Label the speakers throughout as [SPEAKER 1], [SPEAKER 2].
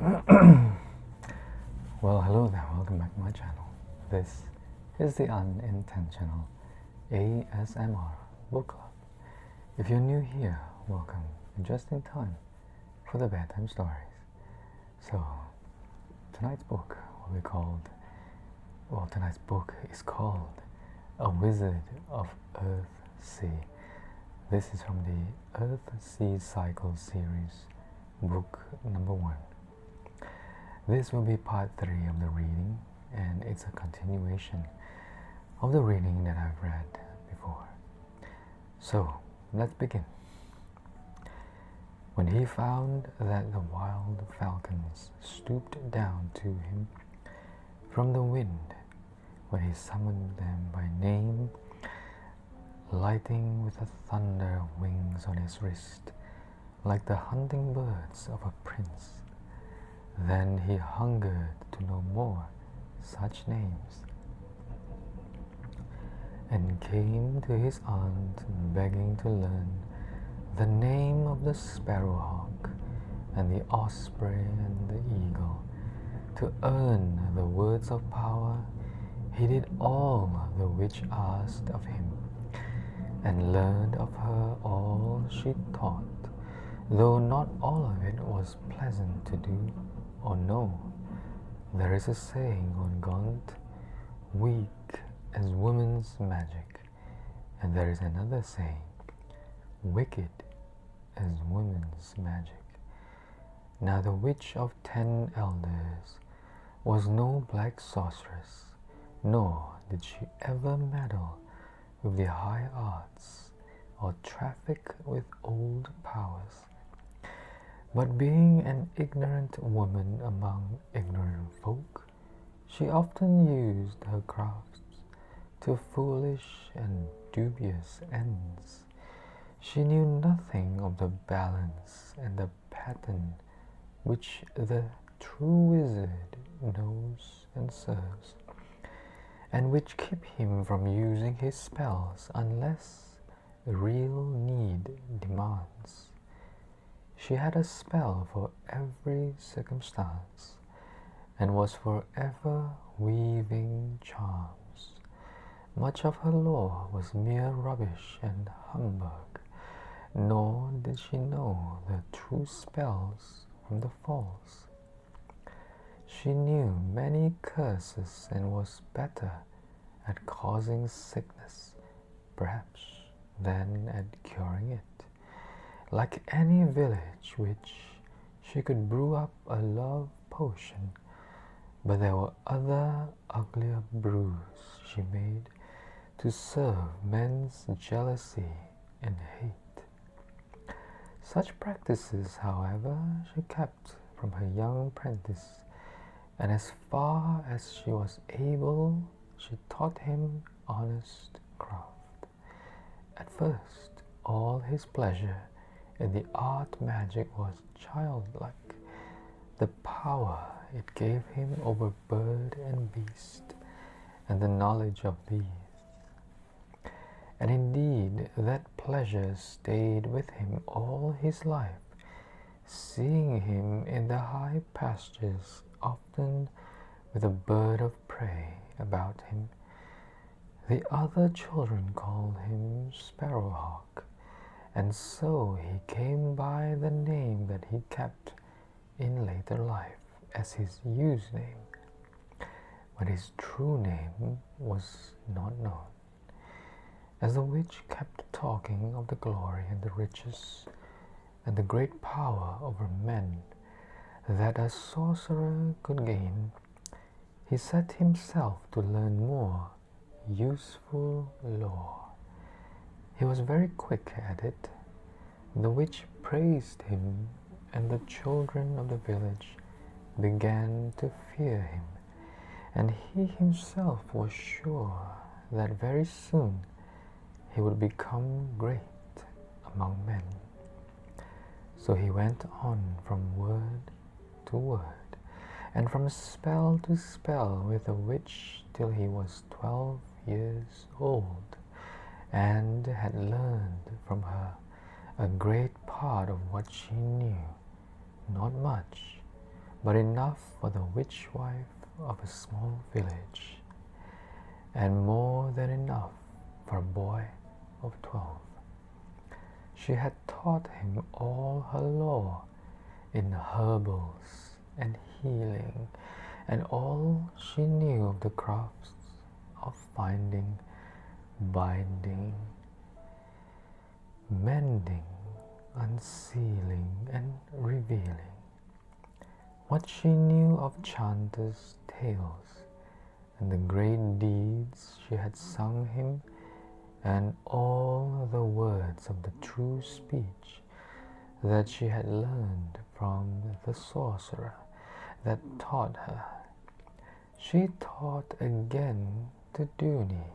[SPEAKER 1] Well, hello there, welcome back to my channel. This is the Unintentional ASMR Book Club. If you're new here, welcome, and just in time for the bedtime stories. So, tonight's book will be called, tonight's book is called A Wizard of Earthsea. This is from the Earthsea Cycle series, book number 1. This will be part 3 of the reading, and it's a continuation of the reading that I've read before. So, let's begin. When he found that the wild falcons stooped down to him from the wind, when he summoned them by name, lighting with the thunder of wings on his wrist, like the hunting birds of a prince, then he hungered to know more such names, and came to his aunt begging to learn the name of the sparrowhawk and the osprey and the eagle. To earn the words of power, he did all the witch asked of him, and learned of her all she taught, though not all of it was pleasant to do or know. There is a saying on Gaunt, weak as woman's magic, and there is another saying, wicked as woman's magic. Now the witch of 10 elders was no black sorceress, nor did she ever meddle with the high arts or traffic with old powers. But being an ignorant woman among ignorant folk, she often used her crafts to foolish and dubious ends. She knew nothing of the balance and the pattern which the true wizard knows and serves, and which keep him from using his spells unless real need demands. She had a spell for every circumstance, and was forever weaving charms. Much of her lore was mere rubbish and humbug, nor did she know the true spells from the false. She knew many curses and was better at causing sickness, perhaps, than at curing it. Like any village witch, she could brew up a love potion, but there were other uglier brews she made to serve men's jealousy and hate. Such practices, however, she kept from her young apprentice, and as far as she was able, she taught him honest craft. At first, all his pleasure in the art magic was childlike, the power it gave him over bird and beast, and the knowledge of these. And indeed, that pleasure stayed with him all his life, seeing him in the high pastures, often with a bird of prey about him. The other children called him Sparrowhawk, and so he came by the name that he kept in later life as his username, but his true name was not known. As the witch kept talking of the glory and the riches and the great power over men that a sorcerer could gain, he set himself to learn more useful lore. He was very quick at it. The witch praised him, and the children of the village began to fear him, and he himself was sure that very soon he would become great among men. So he went on from word to word, and from spell to spell with the witch till he was 12 years old, and had learned from her a great part of what she knew, not much, but enough for the witch wife of a small village, and more than enough for a boy of 12. She had taught him all her lore in herbals and healing, and all she knew of the crafts of finding, binding, mending, unsealing, and revealing. What she knew of chanters' tales, and the great deeds she had sung him, and all the words of the true speech that she had learned from the sorcerer that taught her, she taught again to Dooney,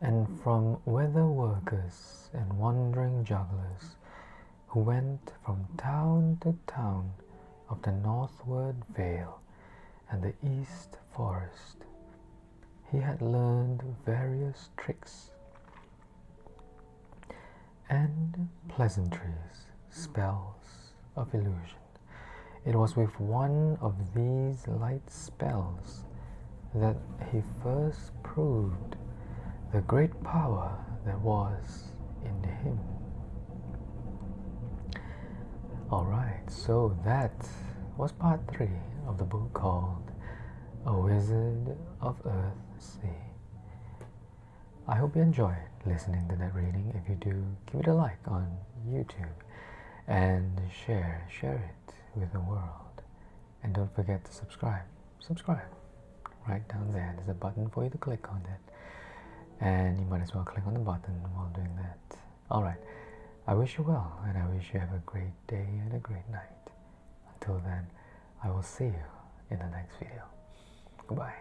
[SPEAKER 1] and from weather workers and wandering jugglers who went from town to town of the northward vale and the east forest, he had learned various tricks and pleasantries, spells of illusion. It was with one of these light spells that he first proved the great power that was in him. Alright, so that was part 3 of the book called A Wizard of Earthsea. I hope you enjoyed listening to that reading. If you do, give it a like on YouTube and share it with the world. And don't forget to subscribe. Right down there, there's a button for you to click on that. And you might as well click on the button while doing that. Alright, I wish you well, and I wish you have a great day and a great night. Until then, I will see you in the next video. Goodbye.